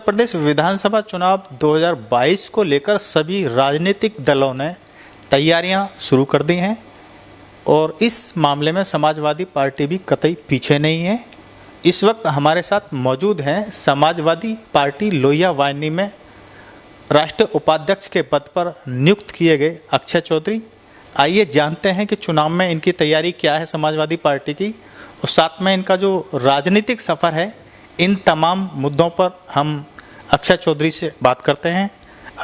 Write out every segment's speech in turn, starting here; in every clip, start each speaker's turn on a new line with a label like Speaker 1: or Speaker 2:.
Speaker 1: प्रदेश विधानसभा चुनाव 2022 को लेकर सभी राजनीतिक दलों ने तैयारियां शुरू कर दी हैं और इस मामले में समाजवादी पार्टी भी कतई पीछे नहीं है। इस वक्त हमारे साथ मौजूद हैं समाजवादी पार्टी लोहिया वाहिनी में राष्ट्रीय उपाध्यक्ष के पद पर नियुक्त किए गए अक्षय चौधरी। आइए जानते हैं कि चुनाव में इनकी तैयारी क्या है समाजवादी पार्टी की, और साथ में इनका जो राजनीतिक सफर है, इन तमाम मुद्दों पर हम अक्षय चौधरी से बात करते हैं।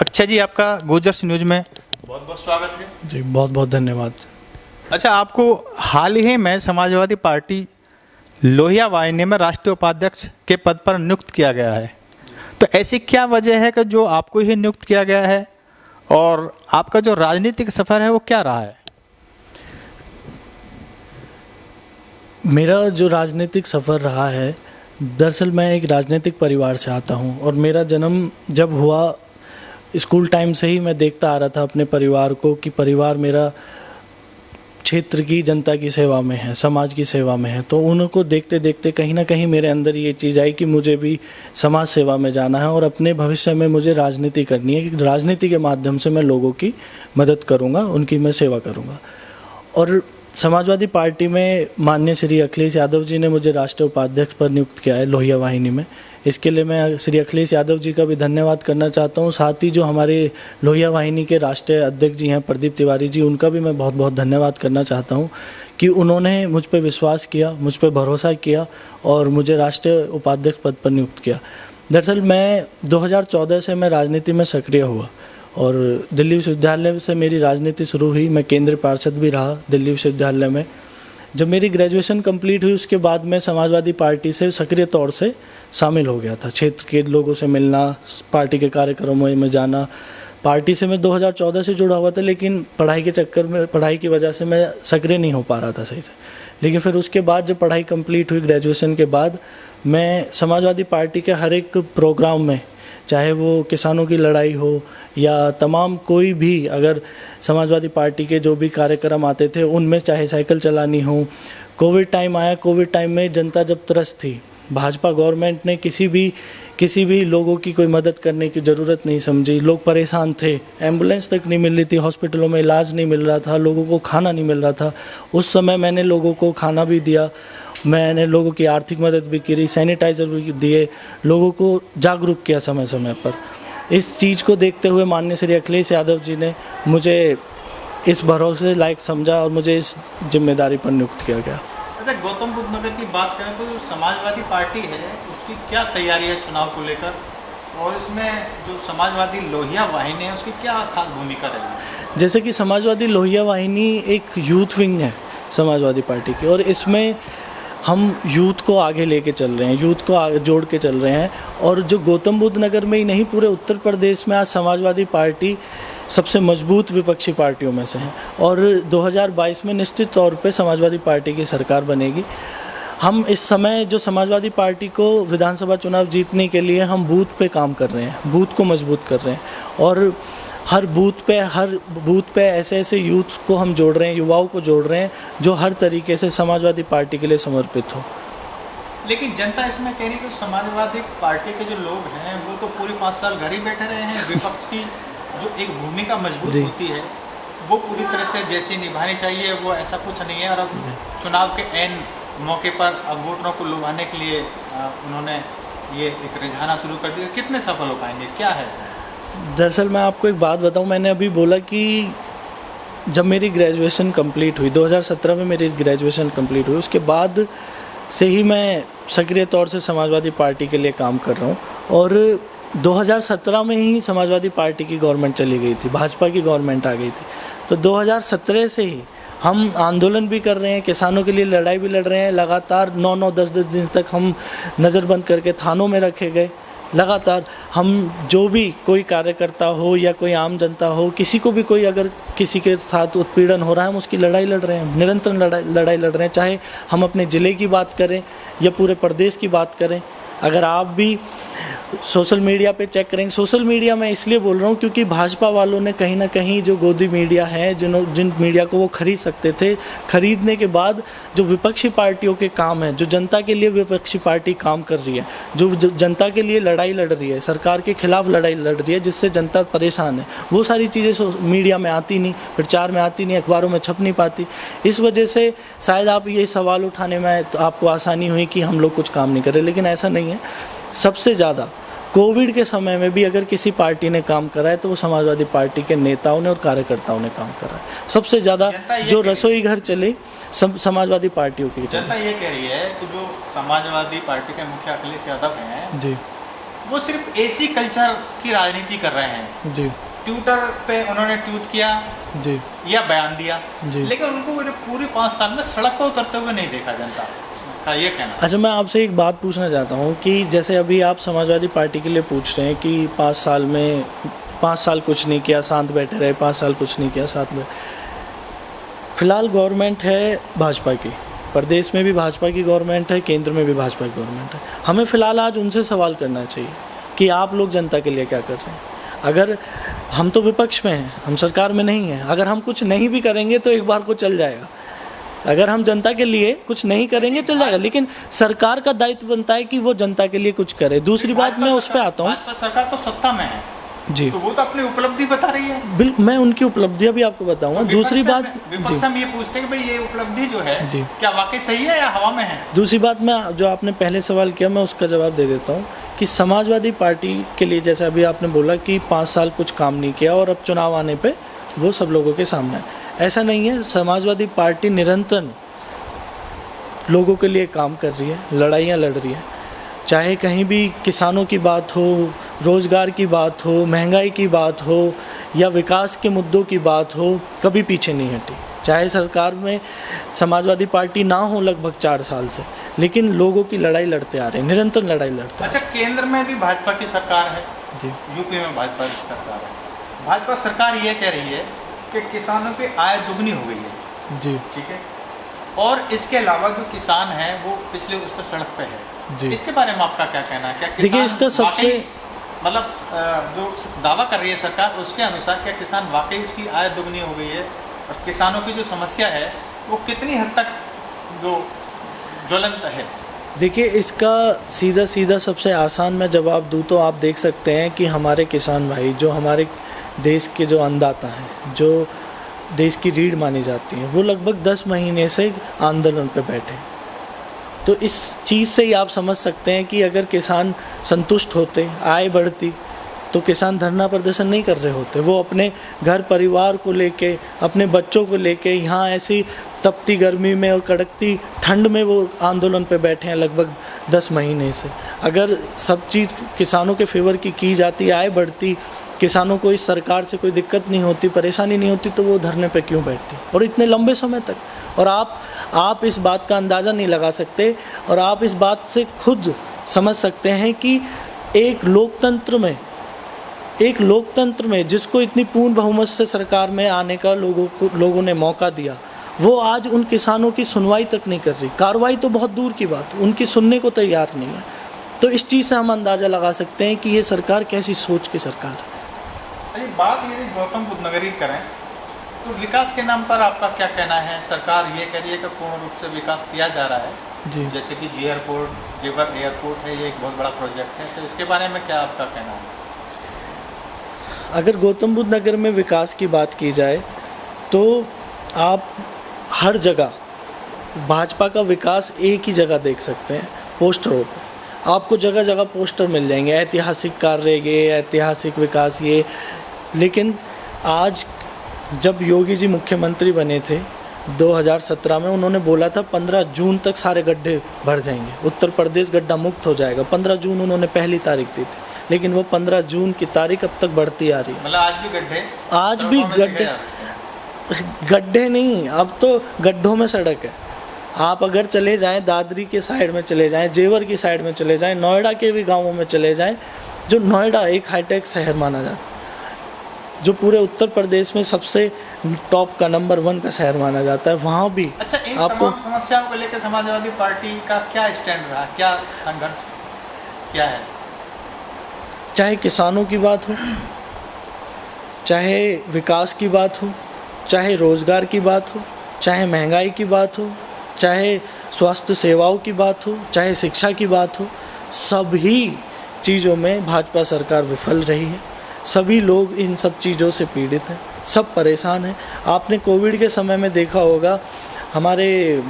Speaker 1: अक्षय जी, आपका गुजर्स न्यूज में बहुत बहुत स्वागत है।
Speaker 2: जी, बहुत बहुत धन्यवाद।
Speaker 1: अच्छा, आपको हाल ही में समाजवादी पार्टी लोहिया वाहिनी में राष्ट्रीय उपाध्यक्ष के पद पर नियुक्त किया गया है, तो ऐसी क्या वजह है कि जो आपको ही नियुक्त किया गया है, और आपका जो राजनीतिक सफर है वो क्या रहा है?
Speaker 2: मेरा जो राजनीतिक सफ़र रहा है, दरअसल मैं एक राजनीतिक परिवार से आता हूं और मेरा जन्म जब हुआ, स्कूल टाइम से ही मैं देखता आ रहा था अपने परिवार को कि परिवार मेरा क्षेत्र की जनता की सेवा में है, समाज की सेवा में है। तो उनको देखते देखते कहीं ना कहीं मेरे अंदर ये चीज़ आई कि मुझे भी समाज सेवा में जाना है और अपने भविष्य में मुझे राजनीति करनी है कि राजनीति के माध्यम से मैं लोगों की मदद करूंगा, उनकी मैं सेवा करूंगा। और समाजवादी पार्टी में माननीय श्री अखिलेश यादव जी ने मुझे राष्ट्रीय उपाध्यक्ष पर नियुक्त किया है लोहिया वाहिनी में। इसके लिए मैं श्री अखिलेश यादव जी का भी धन्यवाद करना चाहता हूं। साथ ही जो हमारे लोहिया वाहिनी के राष्ट्रीय अध्यक्ष जी हैं प्रदीप तिवारी जी, उनका भी मैं बहुत बहुत धन्यवाद करना चाहता हूं कि उन्होंने मुझ पर विश्वास किया, मुझ पर भरोसा किया और मुझे राष्ट्रीय उपाध्यक्ष पद पर नियुक्त किया। दरअसल मैं 2014 से मैं राजनीति में सक्रिय हुआ और दिल्ली विश्वविद्यालय से मेरी राजनीति शुरू हुई। मैं केंद्रीय पार्षद भी रहा दिल्ली विश्वविद्यालय में। जब मेरी ग्रेजुएशन कंप्लीट हुई उसके बाद मैं समाजवादी पार्टी से सक्रिय तौर से शामिल हो गया था। क्षेत्र के लोगों से मिलना, पार्टी के कार्यक्रमों में जाना। पार्टी से मैं 2014 से जुड़ा हुआ था, लेकिन पढ़ाई के चक्कर में, पढ़ाई की वजह से मैं सक्रिय नहीं हो पा रहा था सही से। लेकिन फिर उसके बाद जब पढ़ाई कंप्लीट हुई ग्रेजुएशन के बाद, मैं समाजवादी पार्टी के हर एक प्रोग्राम में, चाहे वो किसानों की लड़ाई हो या तमाम कोई भी, अगर समाजवादी पार्टी के जो भी कार्यक्रम आते थे उनमें, चाहे साइकिल चलानी हो। कोविड टाइम आया, कोविड टाइम में जनता जब त्रस्त थी, भाजपा गवर्नमेंट ने किसी भी लोगों की कोई मदद करने की ज़रूरत नहीं समझी। लोग परेशान थे, एम्बुलेंस तक नहीं मिल रही थी, हॉस्पिटलों में इलाज नहीं मिल रहा था, लोगों को खाना नहीं मिल रहा था। उस समय मैंने लोगों को खाना भी दिया, मैंने लोगों की आर्थिक मदद भी करी, सैनिटाइज़र भी दिए, लोगों को जागरूक किया समय समय पर। इस चीज़ को देखते हुए माननीय श्री अखिलेश यादव जी ने मुझे इस भरोसे लायक समझा और मुझे इस जिम्मेदारी पर नियुक्त किया गया।
Speaker 1: अच्छा, गौतम बुद्ध नगर की बात करें तो जो समाजवादी पार्टी है उसकी क्या तैयारी है चुनाव को लेकर, और इसमें जो समाजवादी लोहिया वाहिनी है उसकी क्या खास भूमिका रहेगी?
Speaker 2: जैसे कि समाजवादी लोहिया वाहिनी एक यूथ विंग है समाजवादी पार्टी की, और इसमें हम यूथ को आगे लेके चल रहे हैं, यूथ को आगे जोड़ के चल रहे हैं। और जो गौतम बुद्ध नगर में ही नहीं, पूरे उत्तर प्रदेश में आज समाजवादी पार्टी सबसे मजबूत विपक्षी पार्टियों में से है और 2022 में निश्चित तौर पे समाजवादी पार्टी की सरकार बनेगी। हम इस समय जो समाजवादी पार्टी को विधानसभा चुनाव जीतने के लिए हम बूथ पे काम कर रहे हैं, बूथ को मजबूत कर रहे हैं और हर बूथ पे ऐसे ऐसे यूथ को हम जोड़ रहे हैं, युवाओं को जोड़ रहे हैं जो हर तरीके से समाजवादी पार्टी के लिए समर्पित हो।
Speaker 1: लेकिन जनता इसमें कह रही है कि समाजवादी पार्टी के जो लोग हैं वो तो पूरे 5 साल घर ही बैठे रहे हैं। विपक्ष की जो एक भूमिका मजबूत होती है वो पूरी तरह से जैसी निभानी चाहिए वो ऐसा कुछ नहीं है, और अब चुनाव के ऐन मौके पर अब वोटरों को लुभाने के लिए उन्होंने ये एक रिझाना शुरू कर दिया। कितने सफल हो पाएंगे, क्या है सर?
Speaker 2: दरअसल मैं आपको एक बात बताऊं, मैंने अभी बोला कि जब मेरी ग्रेजुएशन कंप्लीट हुई, 2017 में मेरी ग्रेजुएशन कंप्लीट हुई, उसके बाद से ही मैं सक्रिय तौर से समाजवादी पार्टी के लिए काम कर रहा हूं। और 2017 में ही समाजवादी पार्टी की गवर्नमेंट चली गई थी, भाजपा की गवर्नमेंट आ गई थी। तो 2017 से ही हम आंदोलन भी कर रहे हैं, किसानों के लिए लड़ाई भी लड़ रहे हैं। लगातार 9-9, 10-10 दिन तक हम नज़रबंद करके थानों में रखे गए। लगातार हम जो भी कोई कार्यकर्ता हो या कोई आम जनता हो, किसी को भी कोई अगर किसी के साथ उत्पीड़न हो रहा है, हम उसकी लड़ाई लड़ रहे हैं, निरंतर लड़ाई लड़ रहे हैं। चाहे हम अपने ज़िले की बात करें या पूरे प्रदेश की बात करें, अगर आप भी सोशल मीडिया पे चेक करेंगे, सोशल मीडिया मैं इसलिए बोल रहा हूँ क्योंकि भाजपा वालों ने कहीं ना कहीं जो गोदी मीडिया है, जिन मीडिया को वो खरीद सकते थे, खरीदने के बाद जो विपक्षी पार्टियों के काम है, जो जनता के लिए विपक्षी पार्टी काम कर रही है, जो जनता के लिए लड़ाई लड़ रही है, सरकार के खिलाफ लड़ाई लड़ रही है, जिससे जनता परेशान है, वो सारी चीज़ें मीडिया में आती नहीं, प्रचार में आती नहीं, अखबारों में छप नहीं पाती। इस वजह से शायद आप ये सवाल उठाने में तो आपको आसानी हुई कि हम लोग कुछ काम नहीं कर रहे, लेकिन ऐसा नहीं है। सबसे ज़्यादा कोविड के समय में भी अगर किसी पार्टी ने काम करा है तो वो समाजवादी पार्टी के नेताओं ने और कार्यकर्ताओं ने काम करा है। सबसे ज़्यादा जो रसोई घर चले समाजवादी पार्टियों की।
Speaker 1: जनता ये कह रही है कि जो समाजवादी पार्टी के मुखिया अखिलेश यादव हैं जी, वो सिर्फ एसी कल्चर की राजनीति कर रहे हैं जी। ट्विटर पे उन्होंने ट्वीट किया जी या बयान दिया जी, लेकिन उनको पूरे 5 साल में सड़क पर उतरते हुए नहीं देखा जनता का, ये कहना।
Speaker 2: अच्छा, मैं आपसे एक बात पूछना चाहता हूँ कि जैसे अभी आप समाजवादी पार्टी के लिए पूछ रहे हैं कि 5 साल कुछ नहीं किया, शांत बैठे रहे, 5 साल कुछ नहीं किया, साथ में फिलहाल गवर्नमेंट है भाजपा की, प्रदेश में भी भाजपा की गवर्नमेंट है, केंद्र में भी भाजपा की गवर्नमेंट है। हमें फ़िलहाल आज उनसे सवाल करना चाहिए कि आप लोग जनता के लिए क्या कर रहे हैं। अगर हम तो विपक्ष में हैं, हम सरकार में नहीं हैं, अगर हम कुछ नहीं भी करेंगे तो एक बार को चल जाएगा। अगर हम जनता के लिए कुछ नहीं करेंगे चल जाएगा, लेकिन सरकार का दायित्व बनता है कि वो जनता के लिए कुछ करे। दूसरी बात मैं उस पर आता हूँ,
Speaker 1: सरकार तो सत्ता में है जी, तो वो तो अपनी उपलब्धि बता रही है।
Speaker 2: बिल्कुल, मैं उनकी उपलब्धियां भी आपको बताऊंगा।
Speaker 1: तो दूसरी बात, विपक्ष हम ये पूछते हैं कि भाई ये उपलब्धि जो है जी, क्या वाकई सही है या हवा में है।
Speaker 2: दूसरी बात, मैं जो आपने पहले सवाल किया मैं उसका जवाब दे देता हूँ कि समाजवादी पार्टी के लिए जैसे अभी आपने बोला कि 5 साल कुछ काम नहीं किया और अब चुनाव आने पर वो सब लोगों के सामने है, ऐसा नहीं है। समाजवादी पार्टी निरंतर लोगों के लिए काम कर रही है, लड़ाइयाँ लड़ रही है, चाहे कहीं भी किसानों की बात हो, रोज़गार की बात हो, महंगाई की बात हो या विकास के मुद्दों की बात हो, कभी पीछे नहीं हटी। चाहे सरकार में समाजवादी पार्टी ना हो लगभग 4 साल से, लेकिन लोगों की लड़ाई लड़ते आ रहे हैं, निरंतर लड़ाई लड़ते।
Speaker 1: अच्छा, केंद्र में भी भाजपा की सरकार है जी, यूपी में भाजपा की सरकार है। भाजपा सरकार ये कह रही है कि किसानों की आय दुगनी हो गई है जी, ठीक है, और इसके अलावा जो किसान है वो पिछले उस पर सड़क पे है जी। इसके बारे में आपका क्या कहना है? क्या
Speaker 2: देखिए, इसका सबसे
Speaker 1: मतलब जो दावा कर रही है सरकार उसके अनुसार क्या किसान वाकई उसकी आय दुगनी हो गई है, और किसानों की जो समस्या है वो कितनी हद तक जो ज्वलंत है?
Speaker 2: देखिए, इसका सीधा सबसे आसान मैं जवाब दूँ तो आप देख सकते हैं कि हमारे किसान भाई जो हमारे देश के जो अन्नदाता हैं, जो देश की रीढ़ मानी जाती हैं, वो लगभग 10 महीने से आंदोलन पे बैठे। तो इस चीज़ से ही आप समझ सकते हैं कि अगर किसान संतुष्ट होते, आय बढ़ती, तो किसान धरना प्रदर्शन नहीं कर रहे होते। वो अपने घर परिवार को लेके, अपने बच्चों को लेके यहाँ ऐसी तपती गर्मी में और कड़कती ठंड में वो आंदोलन पे बैठे हैं लगभग 10 महीने से। अगर सब चीज़ किसानों के फेवर की जाती, आय बढ़ती, किसानों को इस सरकार से कोई दिक्कत नहीं होती, परेशानी नहीं होती, तो वो धरने पे क्यों बैठती और इतने लंबे समय तक। और आप इस बात का अंदाज़ा नहीं लगा सकते, और आप इस बात से खुद समझ सकते हैं कि एक लोकतंत्र में जिसको इतनी पूर्ण बहुमत से सरकार में आने का लोगों ने मौका दिया, वो आज उन किसानों की सुनवाई तक नहीं कर रही। कार्रवाई तो बहुत दूर की बात, उनकी सुनने को तैयार नहीं है। तो इस चीज़ से हम अंदाज़ा लगा सकते हैं कि ये सरकार कैसी सोच की सरकार है।
Speaker 1: बात यदि गौतम बुद्ध नगर की करें तो विकास के नाम पर आपका क्या कहना है? सरकार ये कह रही है कि पूर्ण रूप से विकास किया जा रहा है जी, जैसे कि जेवर एयरपोर्ट है, ये एक बहुत बड़ा प्रोजेक्ट है, तो इसके बारे में क्या आपका कहना है?
Speaker 2: अगर गौतम बुद्ध नगर में विकास की बात की जाए तो आप हर जगह भाजपा का विकास एक ही जगह देख सकते हैं, पोस्टरों पर। आपको जगह जगह पोस्टर मिल जाएंगे, ऐतिहासिक कार्य ये, ऐतिहासिक विकास ये। लेकिन आज जब योगी जी मुख्यमंत्री बने थे 2017 में, उन्होंने बोला था 15 जून तक सारे गड्ढे भर जाएंगे, उत्तर प्रदेश गड्ढा मुक्त हो जाएगा। 15 जून उन्होंने पहली तारीख दी थी, लेकिन वो 15 जून की तारीख अब तक बढ़ती आ रही है।
Speaker 1: मतलब आज भी
Speaker 2: गड्ढे नहीं, अब तो गड्ढों में सड़क है। आप अगर चले जाएं, दादरी के साइड में चले जाएं, जेवर की साइड में चले जाएं, नोएडा के भी गांवों में चले जाएं, जो नोएडा एक हाईटेक शहर माना जाता है, जो पूरे उत्तर प्रदेश में सबसे टॉप का नंबर 1 का शहर माना जाता है, वहाँ भी।
Speaker 1: अच्छा, इन तमाम समस्याओं को लेकर समाजवादी पार्टी का क्या स्टैंड रहा, क्या संघर्ष? क्या है?
Speaker 2: चाहे किसानों की बात हो, चाहे विकास की बात हो, चाहे रोजगार की बात हो, चाहे महंगाई की बात हो, चाहे स्वास्थ्य सेवाओं की बात हो, चाहे शिक्षा की बात हो, सभी चीज़ों में भाजपा सरकार विफल रही है। सभी लोग इन सब चीज़ों से पीड़ित हैं, सब परेशान हैं। आपने कोविड के समय में देखा होगा, हमारे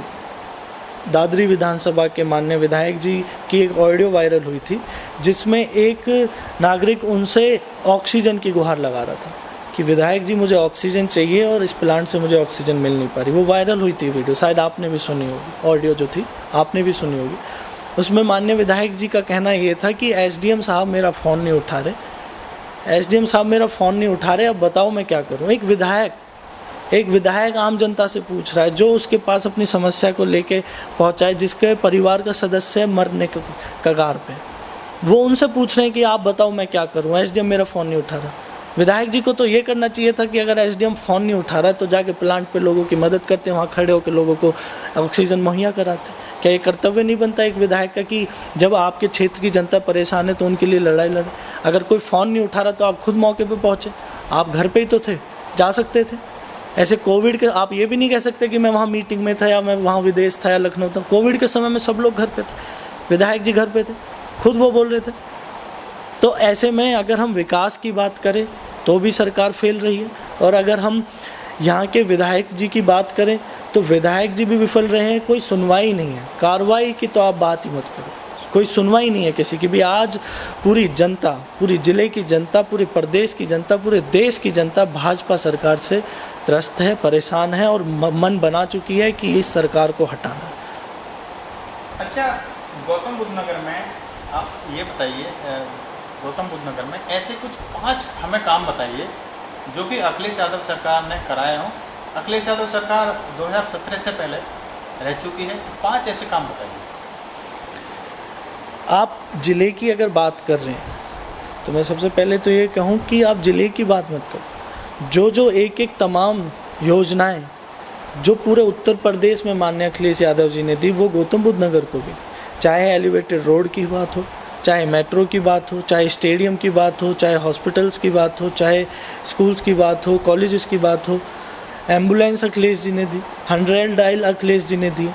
Speaker 2: दादरी विधानसभा के माननीय विधायक जी की एक ऑडियो वायरल हुई थी, जिसमें एक नागरिक उनसे ऑक्सीजन की गुहार लगा रहा था कि विधायक जी मुझे ऑक्सीजन चाहिए और इस प्लांट से मुझे ऑक्सीजन मिल नहीं पा रही। वो वायरल हुई थी वीडियो, शायद आपने भी सुनी होगी, ऑडियो जो थी आपने भी सुनी होगी। उसमें माननीय विधायक जी का कहना ये था कि एसडीएम साहब मेरा फ़ोन नहीं उठा रहे, एसडीएम साहब मेरा फ़ोन नहीं उठा रहे, अब बताओ मैं क्या करूं। एक विधायक आम जनता से पूछ रहा है, जो उसके पास अपनी समस्या को लेके पहुंचा है, जिसके परिवार का सदस्य मरने के कगार पे, वो उनसे पूछ रहे हैं कि आप बताओ मैं क्या करूं, एसडीएम मेरा फ़ोन नहीं उठा रहा। विधायक जी को तो ये करना चाहिए था कि अगर एसडीएम फ़ोन नहीं उठा रहा है तो जाके प्लांट पे लोगों की मदद करते, वहाँ खड़े होकर लोगों को ऑक्सीजन मुहैया कराते। क्या ये कर्तव्य नहीं बनता एक विधायक का कि जब आपके क्षेत्र की जनता परेशान है तो उनके लिए लड़ाई लड़े? अगर कोई फ़ोन नहीं उठा रहा तो आप खुद मौके पे पहुँचे, आप घर पे ही तो थे, जा सकते थे। ऐसे कोविड के आप ये भी नहीं कह सकते कि मैं वहाँ मीटिंग में था या मैं वहाँ विदेश था या लखनऊ था। कोविड के समय में सब लोग घर पे थे, विधायक जी घर पे थे, खुद वो बोल रहे थे। तो ऐसे में अगर हम विकास की बात करें तो भी सरकार फेल रही है, और अगर हम यहाँ के विधायक जी की बात करें तो विधायक जी भी विफल रहे हैं। कोई सुनवाई नहीं है, कार्रवाई की तो आप बात ही मत करो, कोई सुनवाई नहीं है किसी की भी। आज पूरी जनता, पूरी ज़िले की जनता, पूरे प्रदेश की जनता, पूरे देश की जनता भाजपा सरकार से त्रस्त है, परेशान है और मन बना चुकी है कि इस सरकार को हटाना।
Speaker 1: अच्छा, गौतम बुद्ध नगर में आप ये बताइए, गौतम बुद्ध नगर में ऐसे कुछ 5 हमें काम बताइए जो कि अखिलेश यादव सरकार ने कराए हों। अखिलेश यादव सरकार 2017 से पहले रह चुकी है, तो 5 ऐसे काम बताइए।
Speaker 2: आप ज़िले की अगर बात कर रहे हैं तो मैं सबसे पहले तो ये कहूँ कि आप ज़िले की बात मत करो। जो एक एक तमाम योजनाएं जो पूरे उत्तर प्रदेश में माननीय अखिलेश यादव जी ने दी, वो गौतम बुद्ध नगर को भी, चाहे एलिवेटेड रोड की बात हो, चाहे मेट्रो की बात हो, चाहे स्टेडियम की बात हो, चाहे हॉस्पिटल्स की बात हो, चाहे स्कूल्स की बात हो, कॉलेजेस की बात हो, एम्बुलेंस अखिलेश जी ने दी, 100 डायल अखिलेश जी ने दी।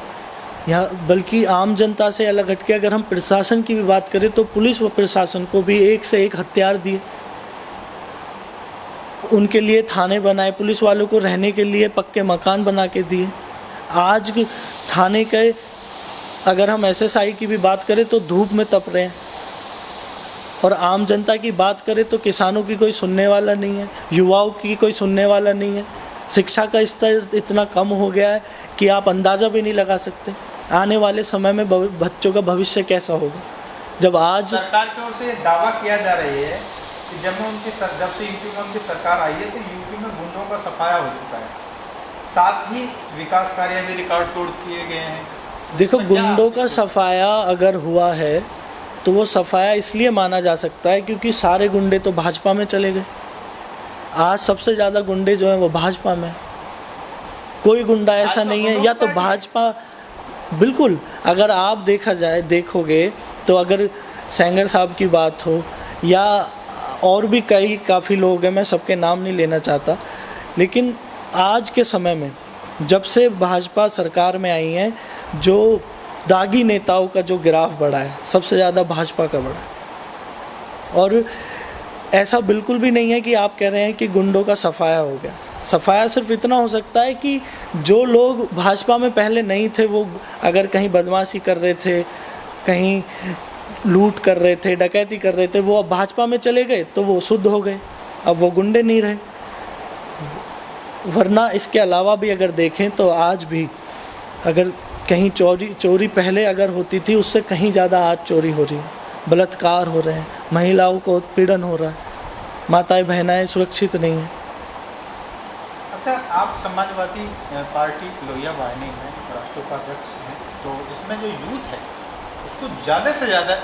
Speaker 2: यहाँ बल्कि आम जनता से अलग हटके अगर हम प्रशासन की भी बात करें तो पुलिस व प्रशासन को भी एक से एक हथियार दिए, उनके लिए थाने बनाए, पुलिस वालों को रहने के लिए पक्के मकान बना के दिए। आज थाने के अगर हम एसएसआई की भी बात करें तो धूप में तप रहे हैं, और आम जनता की बात करें तो किसानों की कोई सुनने वाला नहीं है, युवाओं की कोई सुनने वाला नहीं है। शिक्षा का स्तर इतना कम हो गया है कि आप अंदाज़ा भी नहीं लगा सकते आने वाले समय में बच्चों का भविष्य कैसा होगा। जब आज
Speaker 1: सरकार की ओर से दावा किया जा रही है कि जब से यूपी में उनकी सरकार आई है तो यूपी में गुंडों का सफाया हो चुका है, साथ ही विकास कार्य भी रिकॉर्ड तोड़ किए गए हैं।
Speaker 2: देखो, गुंडों का सफाया अगर हुआ है तो वो सफाया इसलिए माना जा सकता है क्योंकि सारे गुंडे तो भाजपा में चले गए। आज सबसे ज़्यादा गुंडे जो हैं वो भाजपा में, कोई गुंडा ऐसा नहीं है या तो भाजपा, बिल्कुल। अगर आप देखोगे तो अगर सेंगर साहब की बात हो या और भी काफ़ी लोग हैं, मैं सबके नाम नहीं लेना चाहता, लेकिन आज के समय में जब से भाजपा सरकार में आई हैं, जो दागी नेताओं का जो ग्राफ बढ़ा है सबसे ज़्यादा भाजपा का बढ़ा है। और ऐसा बिल्कुल भी नहीं है कि आप कह रहे हैं कि गुंडों का सफाया हो गया। सफाया सिर्फ इतना हो सकता है कि जो लोग भाजपा में पहले नहीं थे, वो अगर कहीं बदमाशी कर रहे थे, कहीं लूट कर रहे थे, डकैती कर रहे थे, वो अब भाजपा में चले गए तो वो शुद्ध हो गए, अब वो गुंडे नहीं रहे। वरना इसके अलावा भी अगर देखें तो आज भी अगर कहीं चोरी पहले अगर होती थी उससे कहीं ज़्यादा आज चोरी हो रही है, बलात्कार हो रहे हैं, महिलाओं को उत्पीड़न हो रहा है, माताएं बहनाएं सुरक्षित नहीं हैं।
Speaker 1: अच्छा, आप समाजवादी पार्टी लोहिया वाहिनी में राष्ट्रीय उपाध्यक्ष हैं, तो इसमें जो यूथ है उसको ज़्यादा से ज़्यादा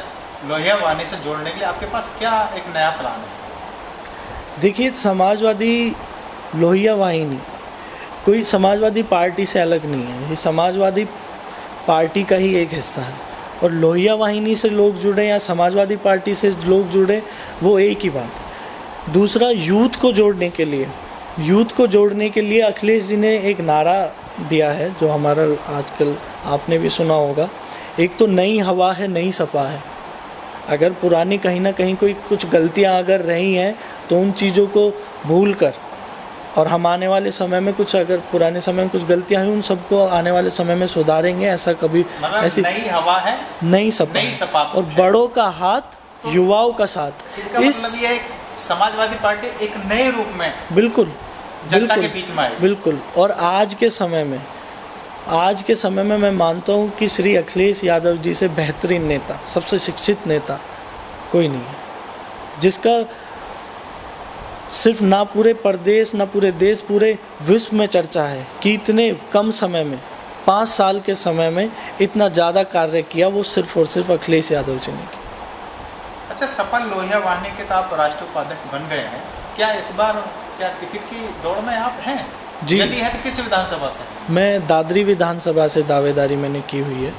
Speaker 1: लोहिया वाहिनी से जोड़ने के लिए आपके पास क्या एक नया प्लान है?
Speaker 2: देखिए, समाजवादी लोहिया वाहिनी कोई समाजवादी पार्टी से अलग नहीं है, ये समाजवादी पार्टी का ही एक हिस्सा है। और लोहिया वाहिनी से लोग जुड़े या समाजवादी पार्टी से लोग जुड़े, वो एक ही बात है। दूसरा, यूथ को जोड़ने के लिए अखिलेश जी ने एक नारा दिया है जो हमारा आजकल आपने भी सुना होगा, एक तो नई हवा है नई सपा है। अगर पुरानी कहीं ना कहीं कोई कुछ गलतियां अगर रही हैं तो उन चीज़ों को भूल कर, और हम आने वाले समय में कुछ अगर पुराने समय में कुछ गलतियां हुई उन सबको आने वाले समय में सुधारेंगे। ऐसा कभी ऐसी
Speaker 1: नई हवा है
Speaker 2: नई सपा और बड़ों का हाथ, युवाओं का साथ।
Speaker 1: इसका मतलब ये है समाजवादी पार्टी एक नए रूप में
Speaker 2: बिल्कुल
Speaker 1: जनता के बीच में है।
Speaker 2: बिल्कुल। और आज के समय में मैं मानता हूँ कि श्री अखिलेश यादव जी से बेहतरीन नेता, सबसे शिक्षित नेता कोई नहीं है, जिसका सिर्फ ना पूरे प्रदेश ना पूरे देश, पूरे विश्व में चर्चा है कि इतने कम समय में 5 साल के समय में इतना ज़्यादा कार्य किया, वो सिर्फ और सिर्फ अखिलेश यादव जी ने किया।
Speaker 1: अच्छा, सपा लोहिया वाहिनी के तो आप राष्ट्रीय उपाध्यक्ष बन गए हैं, क्या इस बार टिकट की दौड़ में आप हैं?
Speaker 2: जी,
Speaker 1: यदि है तो किस विधानसभा से?
Speaker 2: मैं दादरी विधानसभा से दावेदारी मैंने की हुई है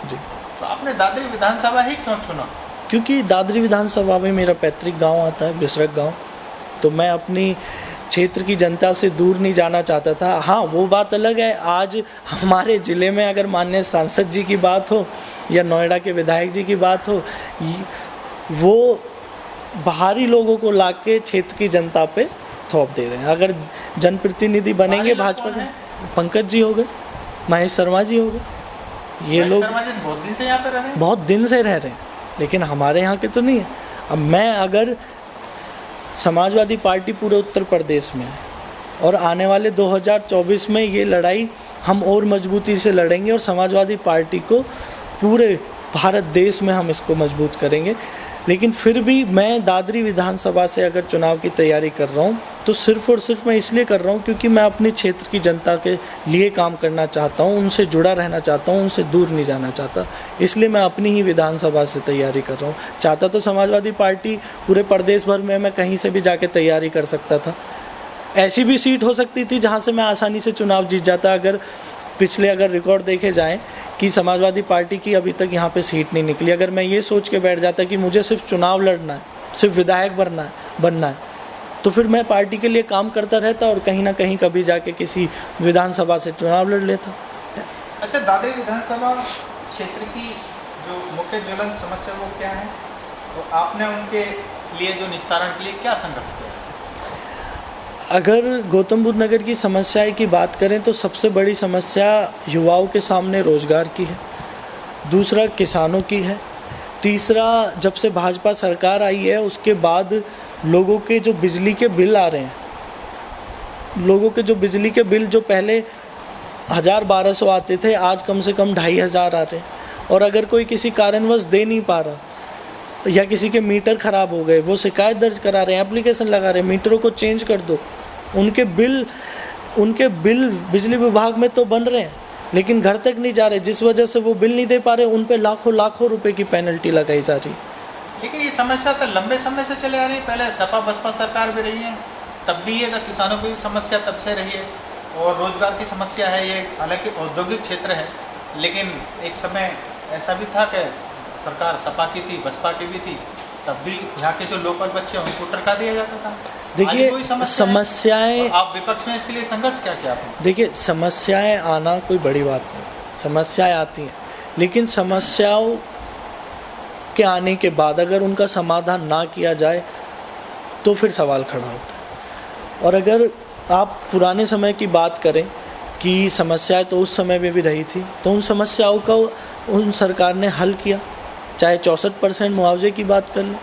Speaker 2: जी।
Speaker 1: तो आपने दादरी विधानसभा ही क्यों चुना?
Speaker 2: क्योंकि दादरी विधानसभा में मेरा पैतृक गांव आता है, बिसरक गांव, तो मैं अपनी क्षेत्र की जनता से दूर नहीं जाना चाहता था। हाँ, वो बात अलग है, आज हमारे ज़िले में अगर माननीय सांसद जी की बात हो या नोएडा के विधायक जी की बात हो, वो बाहरी लोगों को लाके क्षेत्र की जनता पे थोप दे रहे हैं। अगर जनप्रतिनिधि बनेंगे भाजपा के, पंकज जी हो गए, महेश शर्मा जी हो गए, ये लोग
Speaker 1: बहुत दिन से यहाँ पे रह रहे हैं।
Speaker 2: बहुत दिन से रह रहे हैं, लेकिन हमारे यहाँ के तो नहीं है। अब मैं अगर समाजवादी पार्टी पूरे उत्तर प्रदेश में है और आने वाले 2024 में ये लड़ाई हम और मजबूती से लड़ेंगे और समाजवादी पार्टी को पूरे भारत देश में हम इसको मजबूत करेंगे। लेकिन फिर भी मैं दादरी विधानसभा से अगर चुनाव की तैयारी कर रहा हूँ तो सिर्फ और सिर्फ मैं इसलिए कर रहा हूँ क्योंकि मैं अपने क्षेत्र की जनता के लिए काम करना चाहता हूँ, उनसे जुड़ा रहना चाहता हूँ, उनसे दूर नहीं जाना चाहता। इसलिए मैं अपनी ही विधानसभा से तैयारी कर रहा हूँ। चाहता तो समाजवादी पार्टी पूरे प्रदेश भर में मैं कहीं से भी जाके तैयारी कर सकता था। ऐसी भी सीट हो सकती थी जहाँ से मैं आसानी से चुनाव जीत जाता। अगर पिछले रिकॉर्ड देखे जाएँ कि समाजवादी पार्टी की अभी तक यहाँ पे सीट नहीं निकली, अगर मैं ये सोच के बैठ जाता कि मुझे सिर्फ चुनाव लड़ना है, सिर्फ विधायक बनना है, तो फिर मैं पार्टी के लिए काम करता रहता और कहीं ना कहीं कभी जाके किसी विधानसभा से चुनाव लड़ लेता।
Speaker 1: अच्छा, दादरी विधानसभा क्षेत्र की जो मुख्य ज्वलंत समस्या वो क्या है, तो आपने उनके लिए जो निस्तारण के लिए क्या संघर्ष किया?
Speaker 2: अगर गौतम बुद्ध नगर की समस्याएं की बात करें तो सबसे बड़ी समस्या युवाओं के सामने रोजगार की है, दूसरा किसानों की है, तीसरा जब से भाजपा सरकार आई है उसके बाद लोगों के जो बिजली के बिल आ रहे हैं, लोगों के जो बिजली के बिल जो पहले 1000-1200 आते थे, आज कम से कम 2500 आ रहे हैं। और अगर कोई किसी कारणवश दे नहीं पा रहा या किसी के मीटर ख़राब हो गए, वो शिकायत दर्ज करा रहे हैं, एप्लीकेशन लगा रहे हैं, मीटरों को चेंज कर दो। उनके बिल बिजली विभाग में तो बन रहे हैं लेकिन घर तक नहीं जा रहे, जिस वजह से वो बिल नहीं दे पा रहे, उन पे लाखों रुपए की पेनल्टी लगाई जा रही।
Speaker 1: लेकिन ये समस्या तो लंबे समय से चले आ रही है, पहले सपा बसपा सरकार भी रही है, तब भी ये किसानों की समस्या तब से रही है और रोजगार की समस्या है। ये हालांकि औद्योगिक क्षेत्र है, लेकिन एक समय ऐसा भी था कि सरकार सपा की थी, बसपा की भी थी, तब भी यहाँ के जो लोकल बच्चे उनको टरका दिया जाता था।
Speaker 2: देखिए समस्याएं,
Speaker 1: आप विपक्ष में इसके लिए संघर्ष क्या किया आपने?
Speaker 2: देखिए समस्याएं आना कोई बड़ी बात नहीं, समस्याएं आती हैं, लेकिन समस्याओं के आने के बाद अगर उनका समाधान ना किया जाए तो फिर सवाल खड़ा होता है। और अगर आप पुराने समय की बात करें कि समस्याएं तो उस समय में भी रही थी, तो उन समस्याओं का उन सरकार ने हल किया, चाहे 64% मुआवजे की बात कर लें,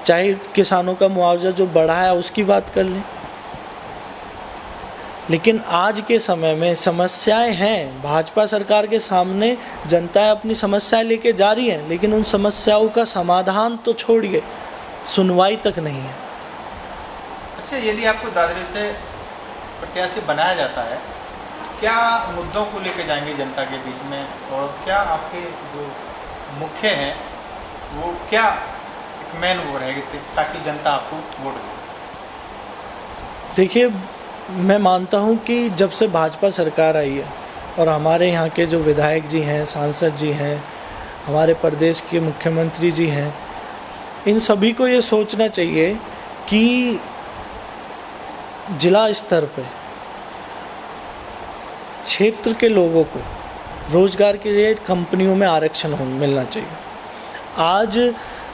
Speaker 2: चाहे किसानों का मुआवजा जो बढ़ा है उसकी बात कर लें। लेकिन आज के समय में समस्याएं हैं, भाजपा सरकार के सामने जनता अपनी समस्याएं लेके जा रही है, लेकिन उन समस्याओं का समाधान तो छोड़िए, सुनवाई तक नहीं है।
Speaker 1: अच्छा, यदि आपको दादरी से प्रत्याशी बनाया जाता है, क्या मुद्दों को लेकर जाएंगे जनता के बीच में, और क्या आपके जो मुख्य हैं वो क्या एक मेन वो रहेगी ताकि जनता आपको वोट दे?
Speaker 2: देखिए, मैं मानता हूं कि जब से भाजपा सरकार आई है और हमारे यहाँ के जो विधायक जी हैं, सांसद जी हैं, हमारे प्रदेश के मुख्यमंत्री जी हैं, इन सभी को ये सोचना चाहिए कि जिला स्तर पे क्षेत्र के लोगों को रोज़गार के लिए कंपनियों में आरक्षण मिलना चाहिए। आज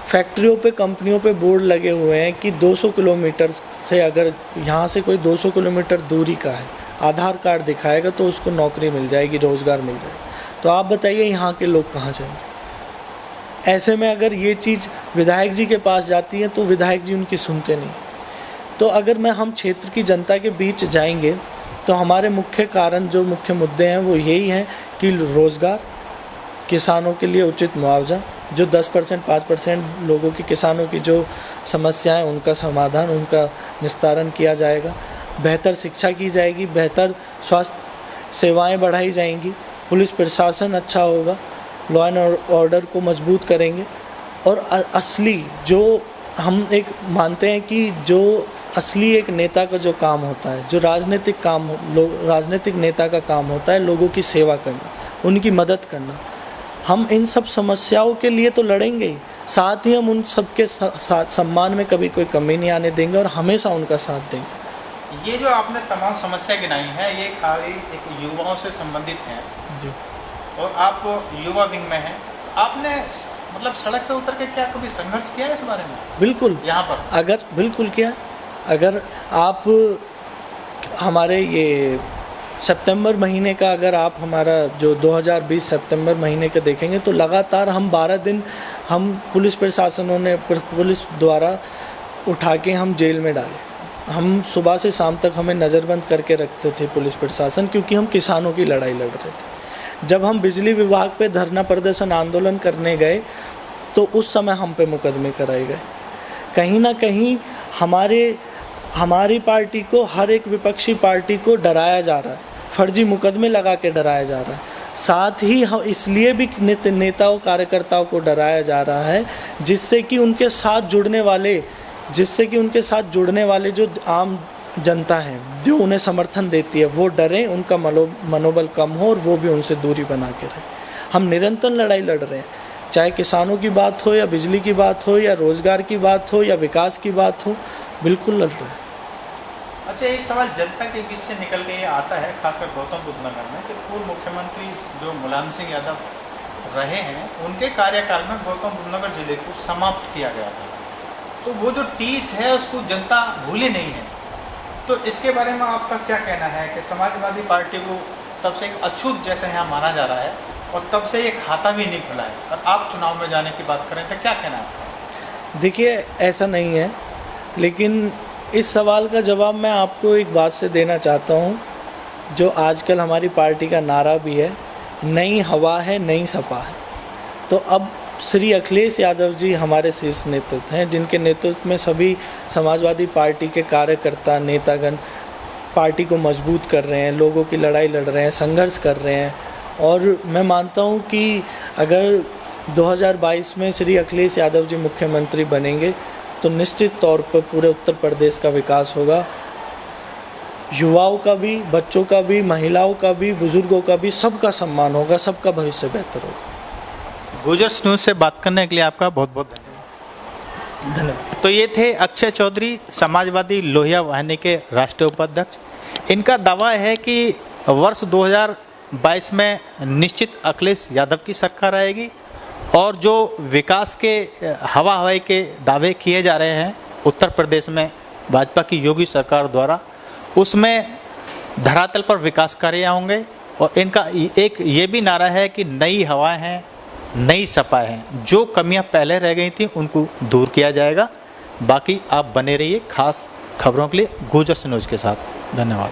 Speaker 2: फैक्ट्रियों पे, कंपनियों पे बोर्ड लगे हुए हैं कि 200 किलोमीटर से, अगर यहाँ से कोई 200 किलोमीटर दूरी का है, आधार कार्ड दिखाएगा तो उसको नौकरी मिल जाएगी, रोज़गार मिल जाएगा। तो आप बताइए यहाँ के लोग कहाँ जाएंगे? ऐसे में अगर ये चीज़ विधायक जी के पास जाती है तो विधायक जी उनकी सुनते नहीं। तो अगर हम क्षेत्र की जनता के बीच जाएंगे तो हमारे मुख्य कारण, जो मुख्य मुद्दे हैं वो यही हैं कि रोज़गार, किसानों के लिए उचित मुआवजा, जो 10% 5% लोगों की, किसानों की जो समस्याएं, उनका समाधान, उनका निस्तारण किया जाएगा, बेहतर शिक्षा की जाएगी, बेहतर स्वास्थ्य सेवाएं बढ़ाई जाएंगी, पुलिस प्रशासन अच्छा होगा, लॉ एंड ऑर्डर को मजबूत करेंगे। और असली जो हम एक मानते हैं कि जो असली एक नेता का जो काम होता है, जो राजनीतिक नेता का काम होता है, लोगों की सेवा करना, उनकी मदद करना। हम इन सब समस्याओं के लिए तो लड़ेंगे ही, साथ ही हम उन सबके साथ सम्मान में कभी कोई कमी नहीं आने देंगे और हमेशा उनका साथ देंगे।
Speaker 1: ये जो आपने तमाम समस्या गिनाई है, ये खाली एक युवाओं से संबंधित हैं
Speaker 2: जी।
Speaker 1: और आप युवा विंग में हैं, तो आपने मतलब सड़क पे उतर के क्या कभी संघर्ष किया है इस बारे में?
Speaker 2: बिल्कुल,
Speaker 1: यहाँ पर
Speaker 2: अगर बिल्कुल किया, अगर आप हमारे ये सितंबर महीने का, अगर आप हमारा जो 2020 सितंबर महीने का देखेंगे तो लगातार हम 12 दिन हम पुलिस द्वारा उठा के हम जेल में डाले। हम सुबह से शाम तक हमें नज़रबंद करके रखते थे पुलिस प्रशासन, क्योंकि हम किसानों की लड़ाई लड़ रहे थे। जब हम बिजली विभाग पे धरना प्रदर्शन आंदोलन करने गए तो उस समय हम पे मुकदमे कराए गए। कहीं ना कहीं हमारी पार्टी को, हर एक विपक्षी पार्टी को डराया जा रहा है, फर्जी मुकदमे लगा के डराया जा रहा है। साथ ही हम इसलिए भी नेताओं कार्यकर्ताओं को डराया जा रहा है जिससे कि उनके साथ जुड़ने वाले जो आम जनता है, जो उन्हें समर्थन देती है, वो डरें, उनका मनोबल कम हो और वो भी उनसे दूरी बना के रहे। हम निरंतर लड़ाई लड़ रहे हैं, चाहे किसानों की बात हो या बिजली की बात हो या रोज़गार की बात हो या विकास की बात हो, बिल्कुल लड़ रहे हैं।
Speaker 1: अच्छा, एक सवाल जनता के बीच से निकल के ये आता है, खासकर गौतम बुद्ध नगर में, कि पूर्व मुख्यमंत्री जो मुलायम सिंह यादव रहे हैं, उनके कार्यकाल में गौतम बुद्ध नगर जिले को समाप्त किया गया था। तो वो जो टीस है उसको जनता भूली नहीं है। तो इसके बारे में आपका क्या कहना है कि समाजवादी पार्टी को तब से एक अछूत जैसे यहाँ माना जा रहा है और तब से ये खाता भी नहीं खुला है, और आप चुनाव में जाने की बात करें तो क्या कहना है आपका?
Speaker 2: देखिए, ऐसा नहीं है, लेकिन इस सवाल का जवाब मैं आपको एक बात से देना चाहता हूँ, जो आजकल हमारी पार्टी का नारा भी है, नई हवा है, नई सपा है। तो अब श्री अखिलेश यादव जी हमारे शीर्ष नेतृत्व हैं, जिनके नेतृत्व में सभी समाजवादी पार्टी के कार्यकर्ता, नेतागण पार्टी को मजबूत कर रहे हैं, लोगों की लड़ाई लड़ रहे हैं, संघर्ष कर रहे हैं। और मैं मानता हूँ कि अगर 2022 में श्री अखिलेश यादव जी मुख्यमंत्री बनेंगे तो निश्चित तौर पर पूरे उत्तर प्रदेश का विकास होगा, युवाओं का भी, बच्चों का भी, महिलाओं का भी, बुजुर्गों का भी, सबका सम्मान होगा, सबका भविष्य बेहतर होगा।
Speaker 1: गुजर्स न्यूज़ से बात करने के लिए आपका बहुत बहुत
Speaker 2: धन्यवाद।
Speaker 1: तो ये थे अक्षय चौधरी, समाजवादी लोहिया वाहिनी के राष्ट्रीय उपाध्यक्ष। इनका दावा है कि वर्ष 2022 में निश्चित अखिलेश यादव की सरकार आएगी और जो विकास के हवा हवाई के दावे किए जा रहे हैं उत्तर प्रदेश में भाजपा की योगी सरकार द्वारा, उसमें धरातल पर विकास कार्य होंगे। और इनका एक ये भी नारा है कि नई हवाएं हैं, नई सपा है, जो कमियां पहले रह गई थी उनको दूर किया जाएगा। बाकी आप बने रहिए खास खबरों के लिए गुजर्स न्यूज़ के साथ। धन्यवाद।